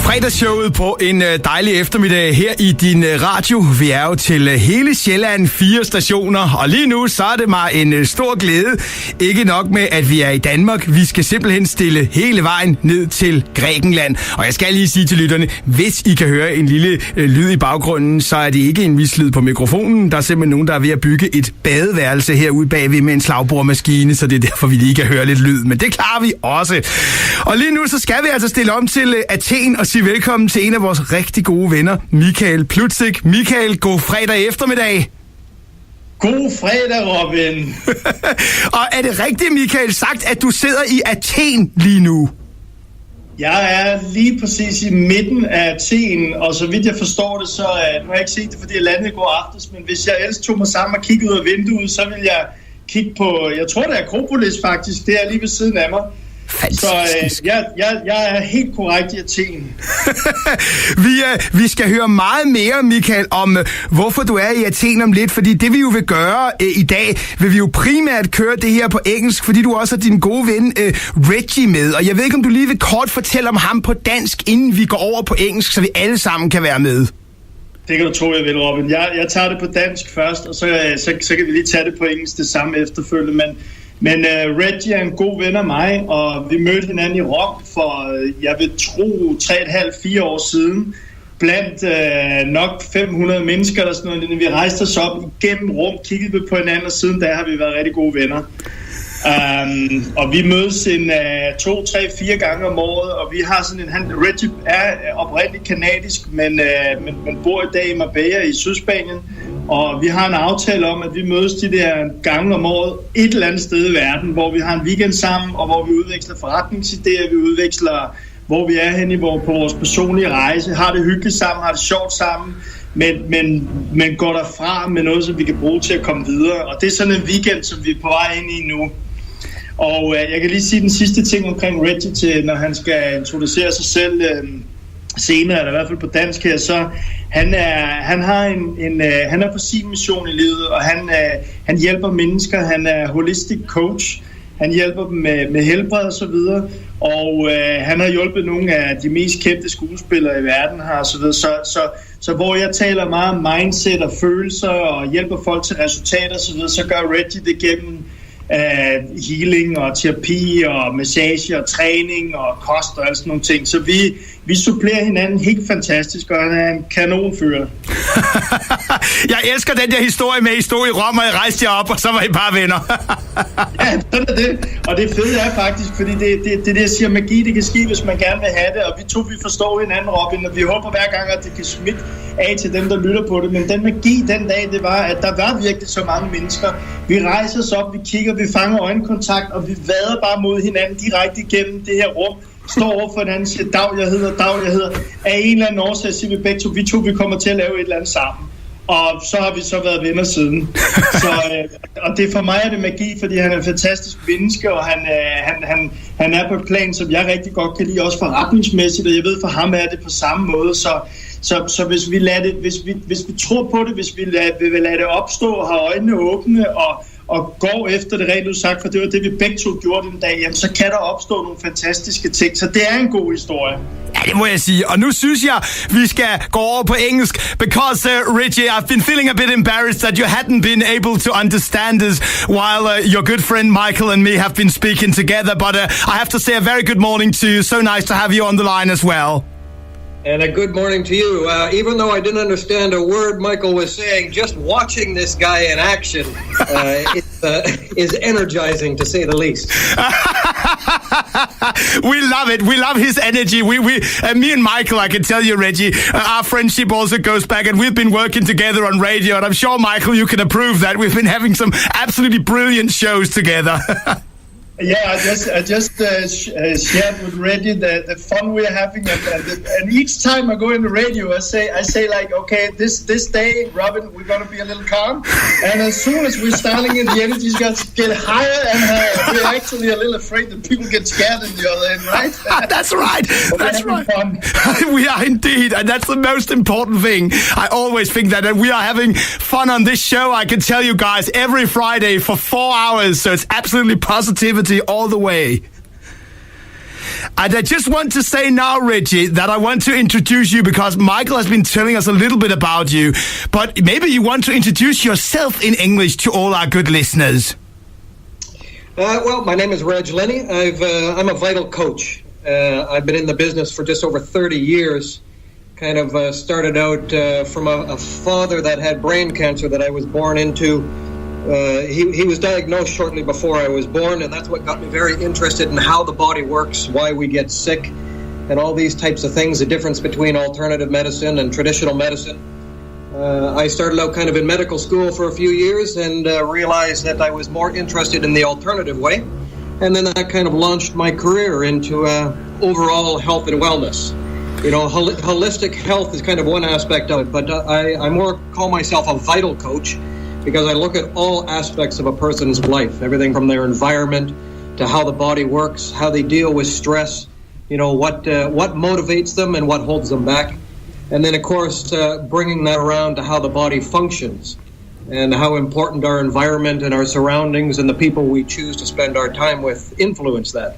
FredagsShowet på en dejlig eftermiddag her i din radio. Vi er jo til hele Sjælland, 4 stationer, og lige nu så er det mig en stor glæde. Ikke nok med, at vi er i Danmark. Vi skal simpelthen stille hele vejen ned til Grækenland. Og jeg skal lige sige til lytterne, hvis I kan høre en lille lyd i baggrunden, så er det ikke en mislyd på mikrofonen. Der er simpelthen nogen, der er ved at bygge et badeværelse herude bagved med en slagbordmaskine, så det er derfor, vi lige kan høre lidt lyd. Men det klarer vi også. Og lige nu så skal vi altså stille om til Athen og sige velkommen til en af vores rigtig gode venner, Michael Pluszek. Michael, god fredag eftermiddag. God fredag, Robin. Og er det rigtigt, Michael, sagt, at du sidder i Athen lige nu? Jeg er lige præcis i midten af Athen, og så vidt jeg forstår det, så nu har jeg ikke set det, fordi jeg landede i går aftes, men hvis jeg ellers tog mig sammen og kiggede ud af vinduet, så vil jeg kigge på, jeg tror det er Akropolis faktisk, det er lige ved siden af mig. Fantastisk. Så jeg er helt korrekt i Athen. Vi skal høre meget mere, Michael, om hvorfor du er i Athen om lidt, fordi det vi jo vil gøre i dag, vil vi jo primært køre det her på engelsk, fordi du også har din gode ven Reggie med, og jeg ved ikke, om du lige vil kort fortælle om ham på dansk, inden vi går over på engelsk, så vi alle sammen kan være med. Det kan du tro, jeg vil, Robin. Jeg tager det på dansk først, og så kan vi lige tage det på engelsk det samme efterfølgende, Men Reggie er en god ven af mig, og vi mødte hinanden i Rom for, jeg vil tro, 3,5-4 år siden. Blandt nok 500 mennesker eller sådan noget. Vi rejste os op igennem Rom, kiggede vi på hinanden, og siden da har vi været rigtig gode venner. Og vi mødes 2, 3, 4 gange om året, og vi har sådan en... Reggie er oprindeligt kanadisk, men bor i dag i Marbella i Sydspanien. Og vi har en aftale om, at vi mødes de der gange om året et eller andet sted i verden, hvor vi har en weekend sammen, og hvor vi udveksler forretningsidéer, vi udveksler, hvor vi er henne på vores personlige rejse, har det hyggeligt sammen, har det sjovt sammen, men går derfra med noget, som vi kan bruge til at komme videre. Og det er sådan en weekend, som vi er på vej ind i nu. Og jeg kan lige sige den sidste ting omkring Reggie, til, når han skal introducere sig selv senere, eller i hvert fald på dansk her, så han er på sin mission i livet, og han hjælper mennesker, han er holistic coach, han hjælper dem med helbred og så videre, og han har hjulpet nogle af de mest kendte skuespillere i verden her, og så videre, så hvor jeg taler meget om mindset og følelser, og hjælper folk til resultater og så videre, så gør Reggie det gennem healing og terapi og massage og træning og kost og alt sådan nogle ting. Så vi supplerer hinanden helt fantastisk, og han er en kanonfører. Jeg elsker den der historie med, at I stod i Rom, og I rejste jer op, og så var I bare venner. Ja, sådan er det. Og det fede er faktisk, fordi det jeg siger, magi, det kan ske, hvis man gerne vil have det, og vi forstår hinanden, Robin, og vi håber hver gang, at det kan smitte af til dem, der lytter på det. Men den magi den dag, det var, at der var virkelig så mange mennesker. Vi rejser os op, vi kigger, vi fanger øjenkontakt, og vi vader bare mod hinanden direkte igennem det her rum. Står over for hinanden og siger, dag jeg hedder. Af en eller anden årsag siger vi begge to, vi kommer til at lave et eller andet sammen. Og så har vi så været venner siden. Og det for mig er det magi, fordi han er en fantastisk menneske, og han er på et plan, som jeg rigtig godt kan lide, også forretningsmæssigt, og jeg ved, for ham er det på samme måde. Så hvis vi lader det, hvis vi tror på det, hvis vi vil lade det opstå og have øjnene åbne og går efter det rent udsagt, for det var det, vi begge to gjorde den dag, jamen, så kan der opstå nogle fantastiske ting. Så det er en god historie. Ja, det må jeg sige. Og nu synes jeg, vi skal gå over på engelsk, because Reggie, I've been feeling a bit embarrassed that you hadn't been able to understand us while your good friend Michael and me have been speaking together. But I have to say a very good morning to you. So nice to have you on the line as well. And a good morning to you. Even though I didn't understand a word Michael was saying, just watching this guy in action is energizing, to say the least. We love it. We love his energy. Me and Michael, I can tell you, Reggie, our friendship also goes back, and we've been working together on radio, and I'm sure, Michael, you can approve that. We've been having some absolutely brilliant shows together. Yeah, I just shared with Reggie the fun we're having, and each time I go in the radio, I say like, okay, this day, Robin, we're gonna be a little calm, and as soon as we're starting it, the energy's gonna get higher, and we're actually a little afraid that people get scared in the other end, right? That's right. That's right. We are indeed, and that's the most important thing. I always think that we are having fun on this show. I can tell you guys, every Friday for 4 hours, so it's absolutely positivity all the way. And I just want to say now, Reggie, that I want to introduce you because Michael has been telling us a little bit about you, but maybe you want to introduce yourself in English to all our good listeners. Well, my name is Reg Lenney. I'm a vital coach. I've been in the business for just over 30 years. Kind of started out from a father that had brain cancer that I was born into. He was diagnosed shortly before I was born, and that's what got me very interested in how the body works, why we get sick, and all these types of things, the difference between alternative medicine and traditional medicine. I started out kind of in medical school for a few years and realized that I was more interested in the alternative way. And then that kind of launched my career into overall health and wellness. You know, holistic health is kind of one aspect of it, but I more call myself a vital coach because I look at all aspects of a person's life, everything from their environment to how the body works, how they deal with stress, you know, what motivates them and what holds them back. And then, of course, bringing that around to how the body functions and how important our environment and our surroundings and the people we choose to spend our time with influence that.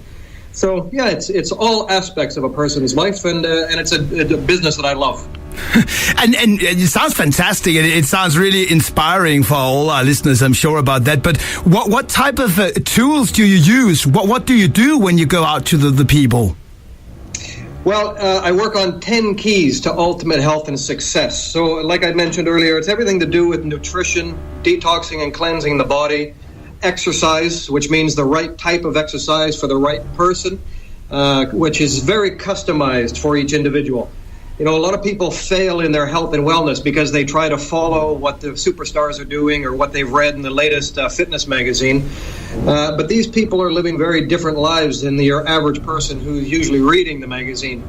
So, yeah, it's all aspects of a person's life, and it's a business that I love. and it sounds fantastic, and it sounds really inspiring for all our listeners, I'm sure about that. But what type of tools do you use? What do you do when you go out to the people? Well, I work on 10 keys to ultimate health and success. So, like I mentioned earlier, it's everything to do with nutrition, detoxing and cleansing the body, exercise, which means the right type of exercise for the right person, which is very customized for each individual. You know, a lot of people fail in their health and wellness because they try to follow what the superstars are doing or what they've read in the latest fitness magazine. But these people are living very different lives than your average person who's usually reading the magazine.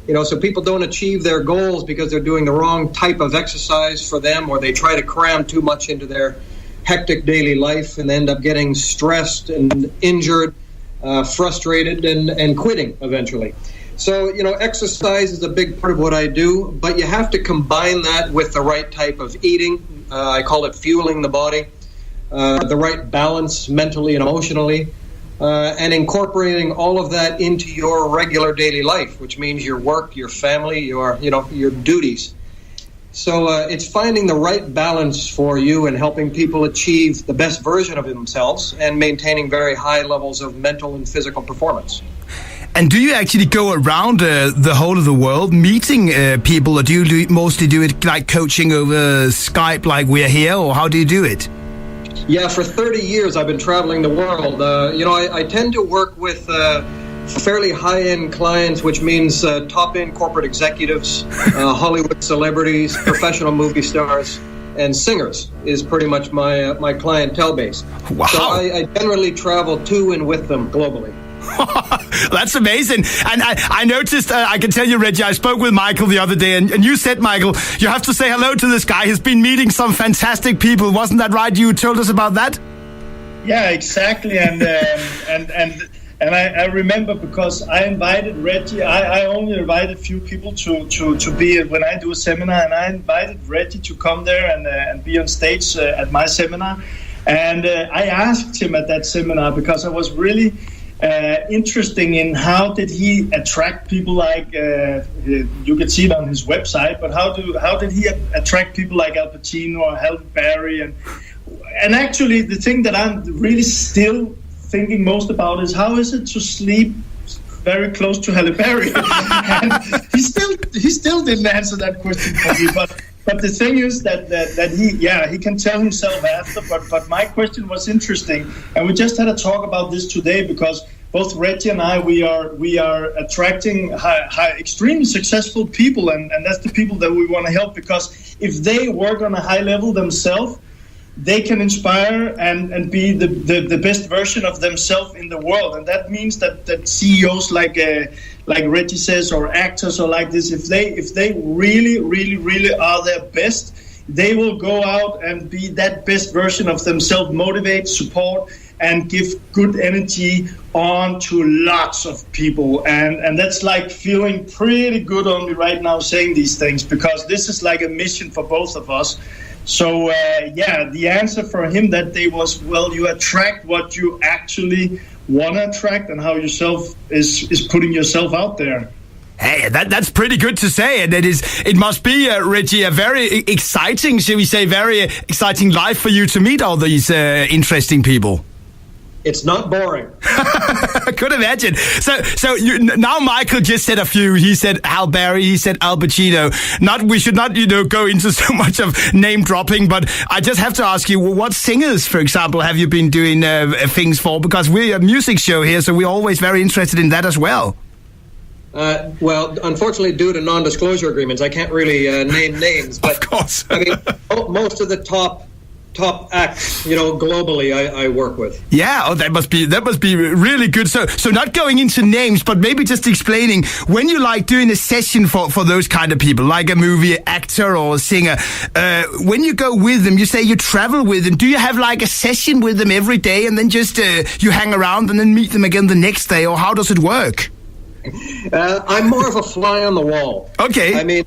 You know, so people don't achieve their goals because they're doing the wrong type of exercise for them, or they try to cram too much into their hectic daily life and end up getting stressed and injured, frustrated, and quitting eventually. So, you know, exercise is a big part of what I do, but you have to combine that with the right type of eating. I call it fueling the body, the right balance mentally and emotionally, and incorporating all of that into your regular daily life, which means your work, your family, your duties. So it's finding the right balance for you and helping people achieve the best version of themselves and maintaining very high levels of mental and physical performance. And do you actually go around the whole of the world meeting people, or do you mostly do it like coaching over Skype like we're here, or how do you do it? Yeah, for 30 years I've been traveling the world. I tend to work with fairly high-end clients, which means top-end corporate executives, Hollywood celebrities, professional movie stars, and singers is pretty much my clientele base. Wow. So I generally travel to and with them globally. That's amazing. And I noticed, I can tell you, Reggie, I spoke with Michael the other day, and you said, Michael, you have to say hello to this guy. He's been meeting some fantastic people. Wasn't that right? You told us about that? Yeah, exactly. And I remember because I invited Reggie. I only invited a few people to be when I do a seminar, and I invited Reggie to come there and be on stage at my seminar. And I asked him at that seminar because I was really interesting in how did he attract people like you could see it on his website, but how did he attract people like Al Pacino or Halle Berry, and actually the thing that I'm really still thinking most about is how is it to sleep very close to Halle Berry? And he still didn't answer that question for me, but the thing is that he can tell himself after, but my question was interesting, and we just had a talk about this today because both Reggie and I we are attracting extremely successful people, and that's the people that we want to help, because if they work on a high level themselves, they can inspire and be the best version of themselves in the world, and that means that CEOs like Reggie says, or actors or like this, if they really are their best, they will go out and be that best version of themselves, motivate, support, and give good energy on to lots of people, and that's like feeling pretty good on me right now saying these things, because this is like a mission for both of us. So, the answer for him that day was, well, you attract what you actually want to attract and how yourself is putting yourself out there. Hey, that's pretty good to say, and it must be, Reggie, a very exciting, shall we say, very exciting life for you to meet all these interesting people. It's not boring. I could imagine. So now Michael just said a few. He said Hal Berry. He said Al Pacino. We should not go into so much of name dropping. But I just have to ask you, what singers, for example, have you been doing things for? Because we're a music show here, so we're always very interested in that as well. Well, unfortunately, due to non-disclosure agreements, I can't really name names. But, of course. I mean, most of the top acts, globally, I work with. Yeah, that must be really good. So not going into names, but maybe just explaining when you like doing a session for those kind of people, like a movie actor or a singer. When you go with them, you say you travel with them. Do you have like a session with them every day, and then just you hang around and then meet them again the next day, or how does it work? I'm more of a fly on the wall. Okay. I mean,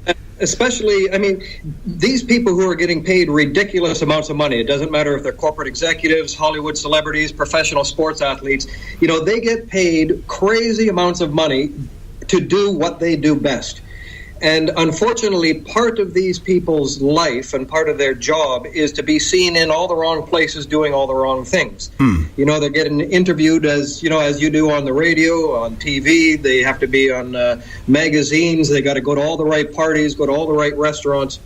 these people who are getting paid ridiculous amounts of money, it doesn't matter if they're corporate executives, Hollywood celebrities, professional sports athletes, they get paid crazy amounts of money to do what they do best. And unfortunately, part of these people's life and part of their job is to be seen in all the wrong places doing all the wrong things. They're getting interviewed as you do on the radio, on TV. They have to be on magazines. They got to go to all the right parties, go to all the right restaurants.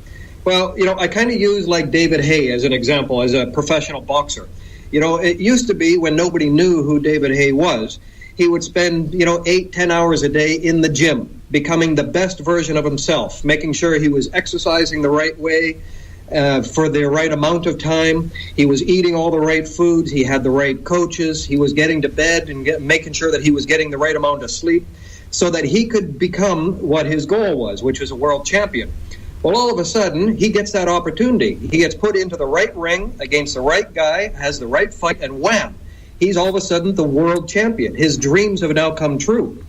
Well, I kind of use like David Haye as an example, as a professional boxer. It used to be when nobody knew who David Haye was, he would spend, 8-10 hours a day in the gym, becoming the best version of himself, making sure he was exercising the right way for the right amount of time. He was eating all the right foods. He had the right coaches. He was getting to bed and making sure that he was getting the right amount of sleep so that he could become what his goal was, which was a world champion. Well, all of a sudden, he gets that opportunity. He gets put into the right ring against the right guy, has the right fight, and wham! He's all of a sudden the world champion. His dreams have now come true.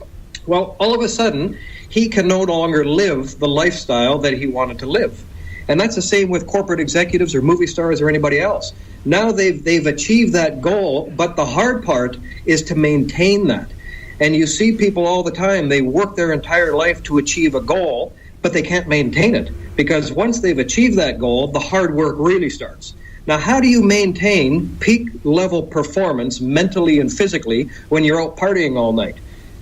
Well, all of a sudden, he can no longer live the lifestyle that he wanted to live. And that's the same with corporate executives or movie stars or anybody else. Now they've achieved that goal, but the hard part is to maintain that. And you see people all the time, they work their entire life to achieve a goal, but they can't maintain it. Because once they've achieved that goal, the hard work really starts. Now, how do you maintain peak level performance mentally and physically when you're out partying all night,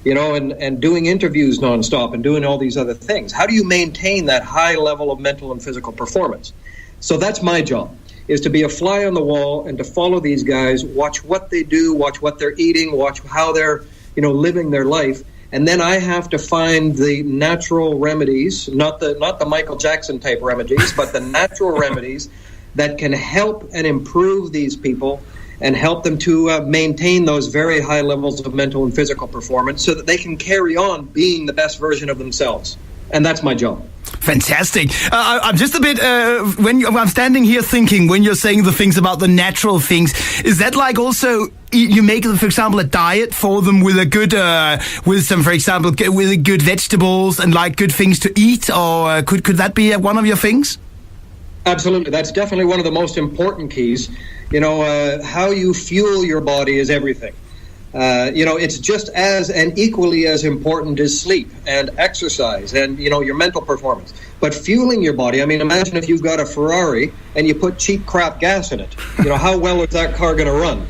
and doing interviews nonstop and doing all these other things? How do you maintain that high level of mental and physical performance? So that's my job, is to be a fly on the wall and to follow these guys, watch what they do, watch what they're eating, watch how they're, living their life. And then I have to find the natural remedies, not the Michael Jackson type remedies, but the natural remedies that can help and improve these people and help them to maintain those very high levels of mental and physical performance so that they can carry on being the best version of themselves. And that's my job. Fantastic. I'm just a bit, I'm standing here thinking, when you're saying the things about the natural things, is that like also you make, for example, a diet for them with a good, with good vegetables and like good things to eat? Or could that be one of your things? Absolutely. That's definitely one of the most important keys. How you fuel your body is everything. It's just as and equally as important as sleep and exercise and, your mental performance. But fueling your body, imagine if you've got a Ferrari and you put cheap crap gas in it. How well is that car going to run?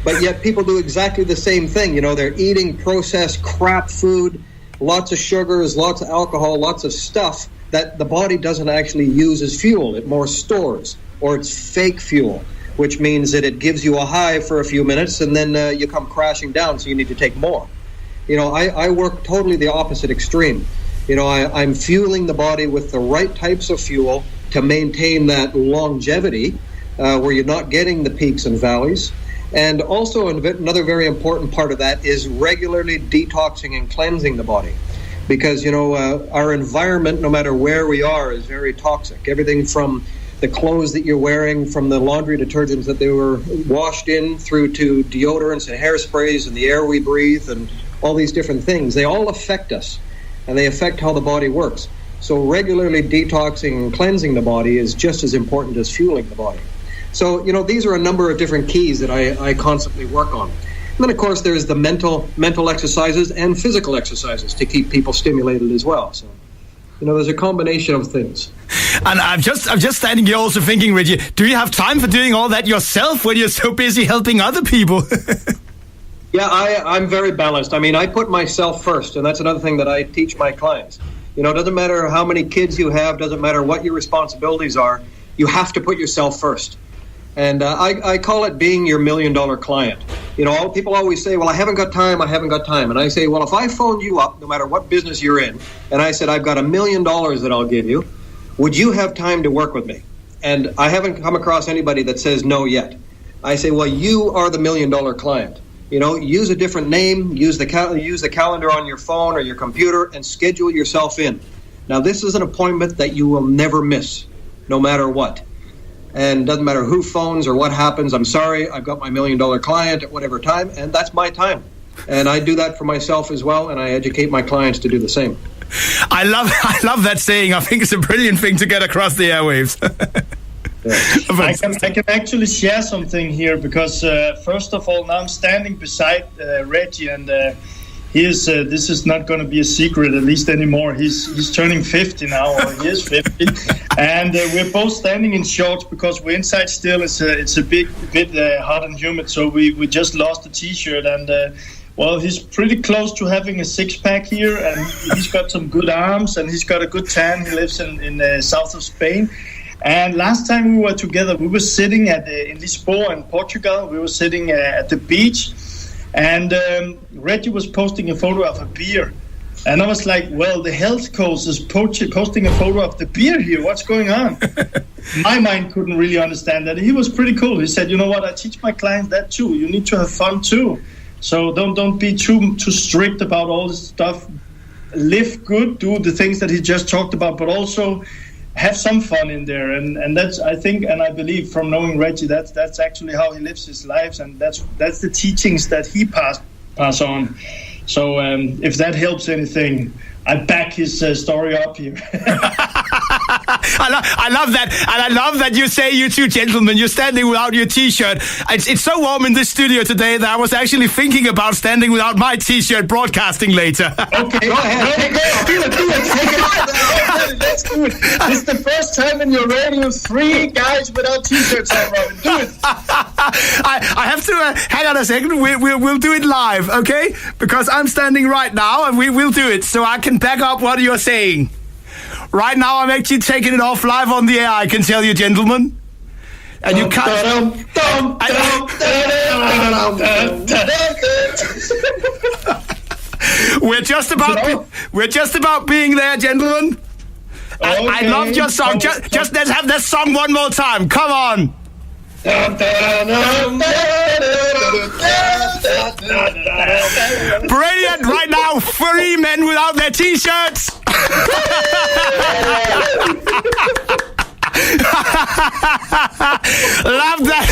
But yet people do exactly the same thing. They're eating processed crap food, lots of sugars, lots of alcohol, lots of stuff that the body doesn't actually use as fuel. It more stores, or it's fake fuel, which means that it gives you a high for a few minutes and then you come crashing down, so you need to take more. I work totally the opposite extreme. I'm fueling the body with the right types of fuel to maintain that longevity where you're not getting the peaks and valleys. And also another very important part of that is regularly detoxing and cleansing the body. Because, our environment, no matter where we are, is very toxic. Everything from the clothes that you're wearing, from the laundry detergents that they were washed in, through to deodorants and hairsprays and the air we breathe and all these different things, they all affect us and they affect how the body works. So regularly detoxing and cleansing the body is just as important as fueling the body. So, these are a number of different keys that I constantly work on. And then, of course, there's the mental exercises and physical exercises to keep people stimulated as well. So, there's a combination of things. And I'm just standing here also thinking, Reggie, do you have time for doing all that yourself when you're so busy helping other people? Yeah, I'm very balanced. I mean, I put myself first, and that's another thing that I teach my clients. It doesn't matter how many kids you have, doesn't matter what your responsibilities are, you have to put yourself first. And I call it being your $1 million client. People always say, well, I haven't got time. And I say, well, if I phoned you up, no matter what business you're in, and I said, I've got $1 million that I'll give you, would you have time to work with me? And I haven't come across anybody that says no yet. I say, well, you are the $1 million client. Use a different name, use the calendar on your phone or your computer, and schedule yourself in. Now, this is an appointment that you will never miss, no matter what. And doesn't matter who phones or what happens. I'm sorry, I've got my $1 million client at whatever time, and that's my time. And I do that for myself as well, and I educate my clients to do the same. I love that saying. I think it's a brilliant thing to get across the airwaves. I can actually share something here because first of all, now I'm standing beside Reggie, and this is not going to be a secret, at least anymore. He's turning 50 now, or he is 50, and we're both standing in shorts because we're inside still. It's a bit hot and humid, so we just lost a t-shirt, and well, he's pretty close to having a six-pack here, and he's got some good arms, and he's got a good tan. He lives in south of Spain. And last time we were together, we were sitting in Lisboa in Portugal. We were sitting at the beach, and Reggie was posting a photo of a beer. And I was like, well, the health coach is posting a photo of the beer here. What's going on? My mind couldn't really understand that. He was pretty cool. He said, you know what, I teach my clients that too. You need to have fun too. So don't be too strict about all this stuff. Live good, do the things that he just talked about, but also have some fun in there, and that's, I think, and I believe from knowing Reggie, that's actually how he lives his lives, and that's the teachings that he pass on. So if that helps anything, I back his story up here. I love that, and I love that you say, you two gentlemen, you're standing without your t-shirt. It's so warm in this studio today that I was actually thinking about standing without my t-shirt broadcasting later. Okay, go ahead. Do it. Take it off. Let's do it. This is the first time in your radio, 3 guys without t-shirts on, Robin. Do it. I have to hang on a second. We'll do it live, okay? Because I'm standing right now, and we will do it, so I can back up what you're saying. Right now, I'm actually taking it off live on the air, I can tell you, gentlemen. And you can't... We're just about being there, gentlemen. Okay. I loved your song. Just let's have that song one more time. Come on. Brilliant. Right now, 3 men without their t-shirts. Love that.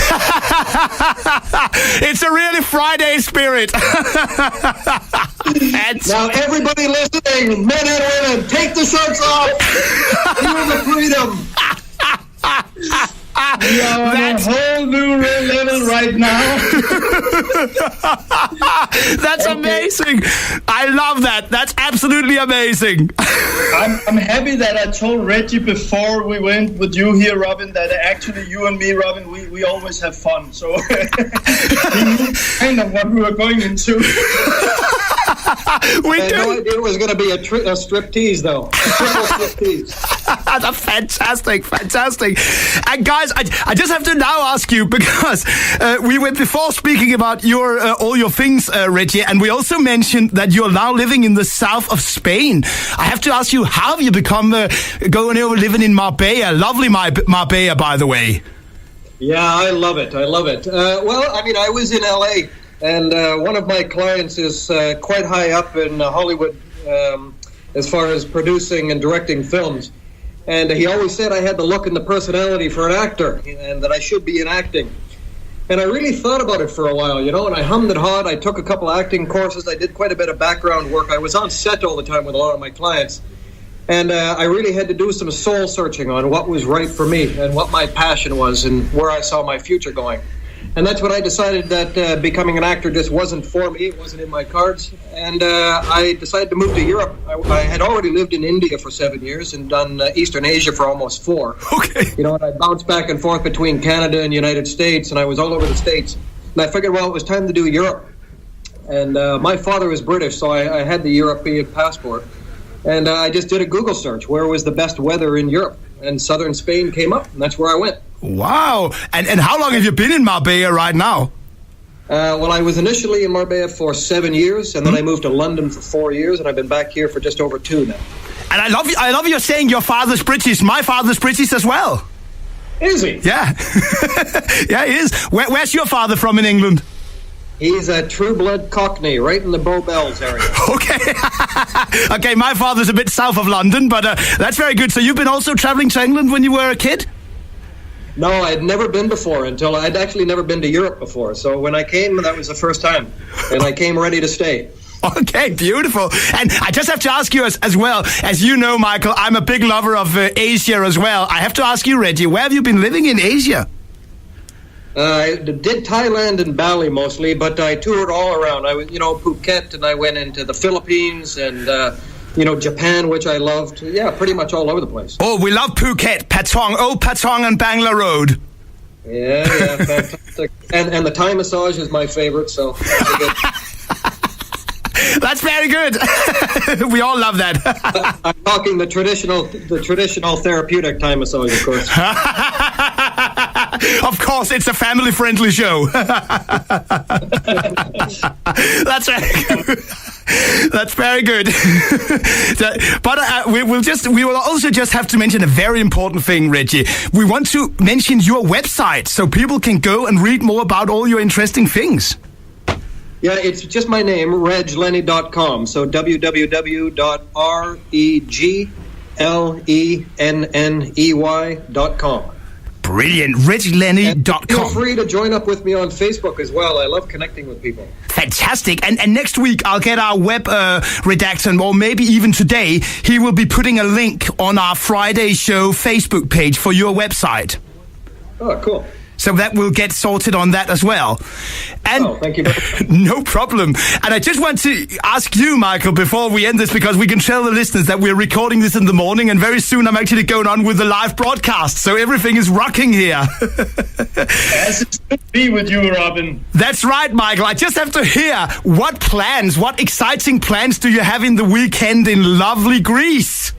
It's a really Friday spirit. Now everybody listening, men and women, take the shirts off. Feel the freedom. We are on a whole new level right now. That's amazing. I love that. That's absolutely amazing. I'm happy that I told Reggie before we went with you here, Robin, that actually you and me, Robin, we always have fun. So he knew kind of what we were going into. We had no idea it was going to be a striptease, though. A triple striptease. That's fantastic. And guys, I just have to now ask you, because we were before speaking about your all your things, Reggie, and we also mentioned that you're now living in the south of Spain. I have to ask you, how have you become going over living in Marbella? Lovely Marbella, by the way. Yeah, I love it. Well, I mean, I was in LA, and one of my clients is quite high up in Hollywood as far as producing and directing films. And he always said I had the look and the personality for an actor, and that I should be in acting. And I really thought about it for a while, and I hummed and hawed. I took a couple acting courses. I did quite a bit of background work. I was on set all the time with a lot of my clients. And I really had to do some soul searching on what was right for me and what my passion was and where I saw my future going. And that's when I decided that becoming an actor just wasn't for me. It wasn't in my cards. And I decided to move to Europe. I had already lived in India for 7 years and done Eastern Asia for almost 4. Okay. You know, and I bounced back and forth between Canada and the United States, and I was all over the States. And I figured, well, it was time to do Europe. And my father is British, so I had the European passport. And I just did a Google search. Where was the best weather in Europe? And southern Spain came up, and that's where I went. Wow. And how long have you been in Marbella right now? Well, I was initially in Marbella for 7 years, and then I moved to London for 4 years, and I've been back here for just over 2 now. And I love you saying your father's British. My father's British as well. Is he? Yeah. Yeah, he is. Where's your father from in England? He's a true-blood Cockney, right in the Bow Bells area. Okay. Okay, my father's a bit south of London, but that's very good. So you've been also traveling to England when you were a kid? No, I'd never been before I'd actually never been to Europe before. So when I came, that was the first time. And I came ready to stay. Okay, beautiful. And I just have to ask you as well, as you know, Michael, I'm a big lover of Asia as well. I have to ask you, Reggie, where have you been living in Asia? I did Thailand and Bali mostly, but I toured all around. I was, Phuket, and I went into the Philippines and, Japan, which I loved. Yeah, pretty much all over the place. Oh, we love Phuket, Patong, Patong and Bangla Road. Yeah, fantastic. And the Thai massage is my favorite, so that's good. That's very good. We all love that. I'm talking the traditional therapeutic Thai massage, of course. Of course, it's a family-friendly show. That's very good. That's very good. But we will also just have to mention a very important thing, Reggie. We want to mention your website so people can go and read more about all your interesting things. Yeah, it's just my name, reglenney.com. So www.reglenney.com. Brilliant. reglenney.com. Feel free to join up with me on Facebook as well. I love connecting with people. Fantastic. And next week, I'll get our web redactor, or maybe even today, he will be putting a link on our Friday show Facebook page for your website. Oh, cool. So that will get sorted on that as well. And thank you. No problem. And I just want to ask you, Michael, before we end this, because we can tell the listeners that we're recording this in the morning, and very soon I'm actually going on with the live broadcast. So everything is rocking here. As it should be with you, Robin. That's right, Michael. I just have to hear what exciting plans do you have in the weekend in lovely Greece?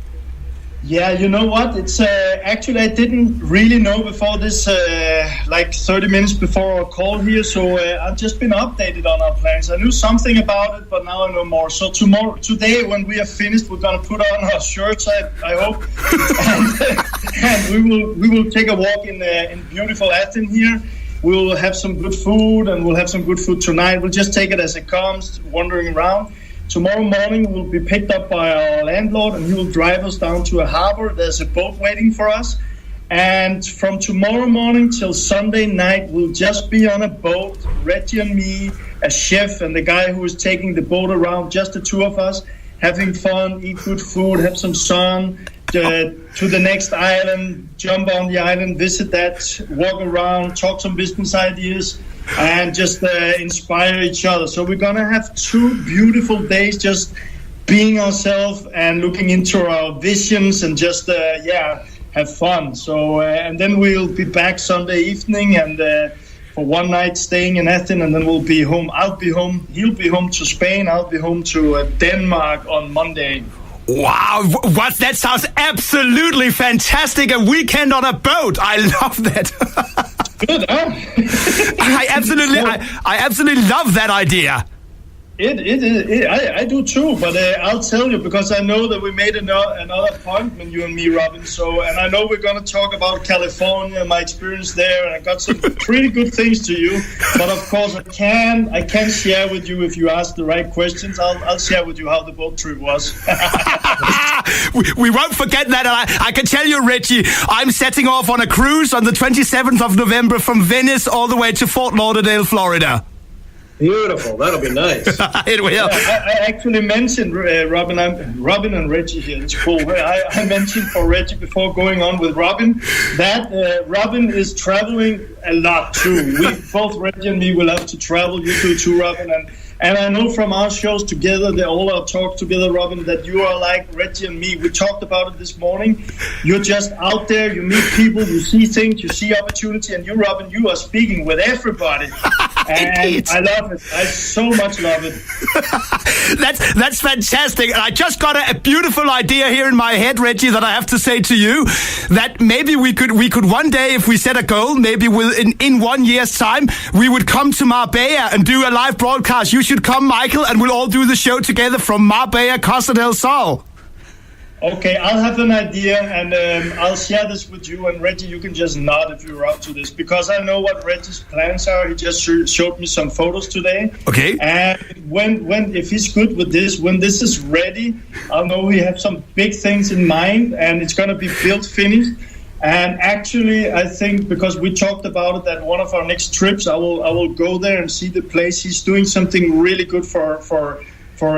Yeah, you know what? It's actually I didn't really know before this, like 30 minutes before our call here. So I've just been updated on our plans. I knew something about it, but now I know more. So today, when we are finished, we're gonna put on our shirts. I hope, and we will take a walk in beautiful Athens here. We'll have some good food, and we'll have some good food tonight. We'll just take it as it comes, wandering around. Tomorrow morning, we'll be picked up by our landlord, and he will drive us down to a harbor. There's a boat waiting for us. And from tomorrow morning till Sunday night, we'll just be on a boat, Reggie and me, a chef, and the guy who is taking the boat around, just the two of us, having fun, eat good food, have some sun, to the next island, jump on the island, visit that, walk around, talk some business ideas, and just inspire each other. So we're gonna have 2 beautiful days just being ourselves and looking into our visions and just have fun. So and then we'll be back Sunday evening and for one night staying in Athens, and then we'll be home. I'll be home, he'll be home to Spain, I'll be home to Denmark on Monday. Wow, that sounds absolutely fantastic. A weekend on a boat. I love that. Good, huh? I absolutely love that idea. I do too, but I'll tell you, because I know that we made another appointment, you and me, Robin. So, and I know we're going to talk about California, my experience there, and I got some pretty good things to you. But of course, I can share with you if you ask the right questions. I'll share with you how the boat trip was. We won't forget that. And I can tell you, Reggie, I'm setting off on a cruise on the 27th of November from Venice all the way to Fort Lauderdale, Florida. Beautiful. That'll be nice. It will. I actually mentioned Robin. Robin and Reggie here. It's cool. I mentioned for Reggie before going on with Robin that Robin is traveling a lot too. Both Reggie and me will have to travel. You do too, Robin. And I know from our shows together, all our talks together, Robin, that you are like Reggie and me. We talked about it this morning. You're just out there. You meet people. You see things. You see opportunity. And you, Robin, you are speaking with everybody. And I love it. I so much love it. That's fantastic. And I just got a beautiful idea here in my head, Reggie, that I have to say to you, that maybe we could one day, if we set a goal, maybe in 1 year's time, we would come to Marbella and do a live broadcast. You should come, Michael, and we'll all do the show together from Marbella, Costa del Sol. Okay, I'll have an idea, and I'll share this with you. And Reggie, you can just nod if you're up to this, because I know what Reggie's plans are. He just showed me some photos today. Okay. And if he's good with this, when this is ready, I'll know we have some big things in mind, and it's going to be built, finished. And actually, I think because we talked about it at one of our next trips, I will go there and see the place. He's doing something really good for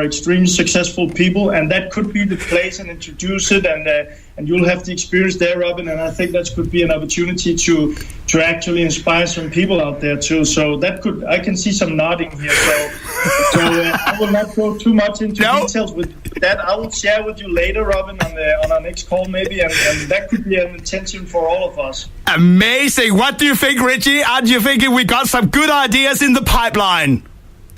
extremely successful people, and that could be the place, and introduce it, and you'll have the experience there, Robin. And I think that could be an opportunity to actually inspire some people out there too. So I can see some nodding here. So I will not go too much into details with that. I will share with you later, Robin, on our next call maybe, and that could be an intention for all of us. Amazing. What do you think, Reggie? Are you thinking we got some good ideas in the pipeline?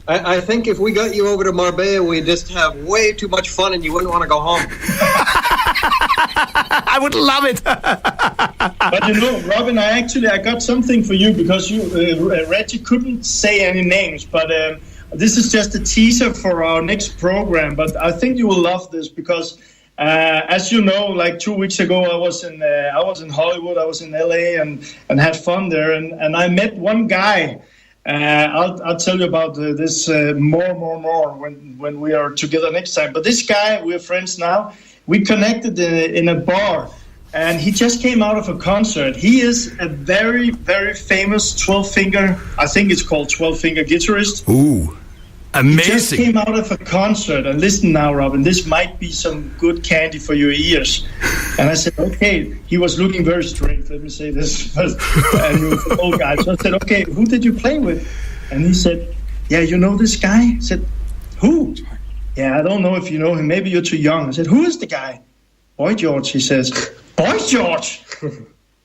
I think if we got you over to Marbella, we'd just have way too much fun and you wouldn't want to go home. I would love it. But you know, Robin, I got something for you, because Reggie couldn't say any names, but this is just a teaser for our next program. But I think you will love this, because as you know, like 2 weeks ago, I was in Hollywood, I was in LA and had fun there, and I met one guy. I'll tell you about this more when we are together next time. But this guy, we're friends now. We connected in a bar, and he just came out of a concert. He is a very, very famous 12-finger, I think it's called 12-finger guitarist. Ooh, amazing. He just came out of a concert, and listen now, Robin, this might be some good candy for your ears. And I said, okay, he was looking very strange, let me say this, and he was an old guy. So I said, okay, who did you play with? And he said, yeah, you know this guy? I said, who? Yeah, I don't know if you know him, maybe you're too young. I said, who is the guy? Boy George, he says. Boy George?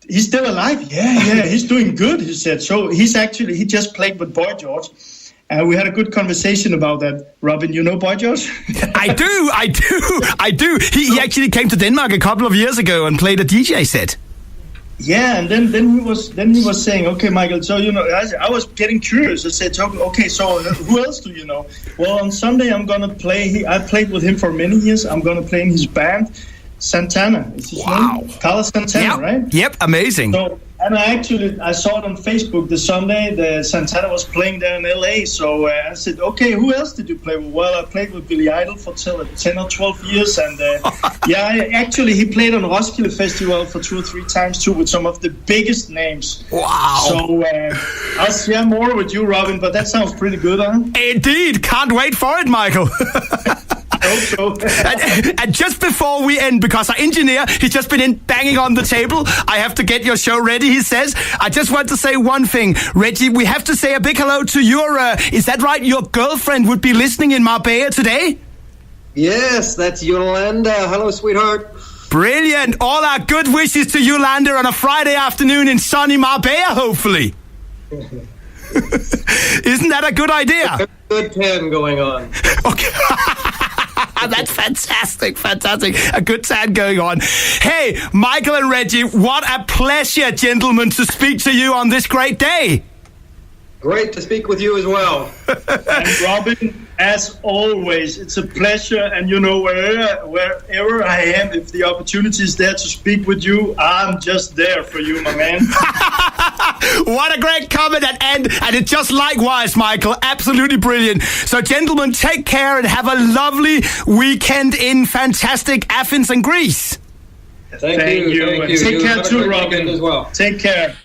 He's still alive? Yeah, he's doing good, he said. So he just played with Boy George. And we had a good conversation about that. Robin, you know Boy George? I do. He actually came to Denmark a couple of years ago and played a DJ set. Yeah, and then he was saying, okay, Michael, so, you know, I was getting curious. I said, okay, so who else do you know? Well, on Sunday I'm going to play. I played with him for many years. I'm going to play in his band, Santana. Is his name? Carlos Santana, right? Yep, amazing. So, and I saw it on Facebook the Sunday. The Santana was playing there in LA. So I said, okay, who else did you play with? Well, I played with Billy Idol for 10 or 12 years. And he played on Roskilde Festival for 2 or 3 times too, with some of the biggest names. Wow. So I'll share more with you, Robin, but that sounds pretty good, huh? Indeed. Can't wait for it, Michael. So. And just before we end, because our engineer, he's just been banging on the table, I have to get your show ready, he says. I just want to say one thing. Reggie, we have to say a big hello to your, is that right? Your girlfriend would be listening in Marbella today? Yes, that's Yolanda. Hello, sweetheart. Brilliant. All our good wishes to Yolanda on a Friday afternoon in sunny Marbella, hopefully. Isn't that a good idea? Good 10 going on. Okay. That's fantastic. A good time going on. Hey, Michael and Reggie, what a pleasure, gentlemen, to speak to you on this great day. Great to speak with you as well. And Robin, as always, it's a pleasure. And you know, wherever I am, if the opportunity is there to speak with you, I'm just there for you, my man. What a great comment at end. And it's just likewise, Michael. Absolutely brilliant. So, gentlemen, take care and have a lovely weekend in fantastic Athens and Greece. Thank you. Take care too, Robin. As well. Take care.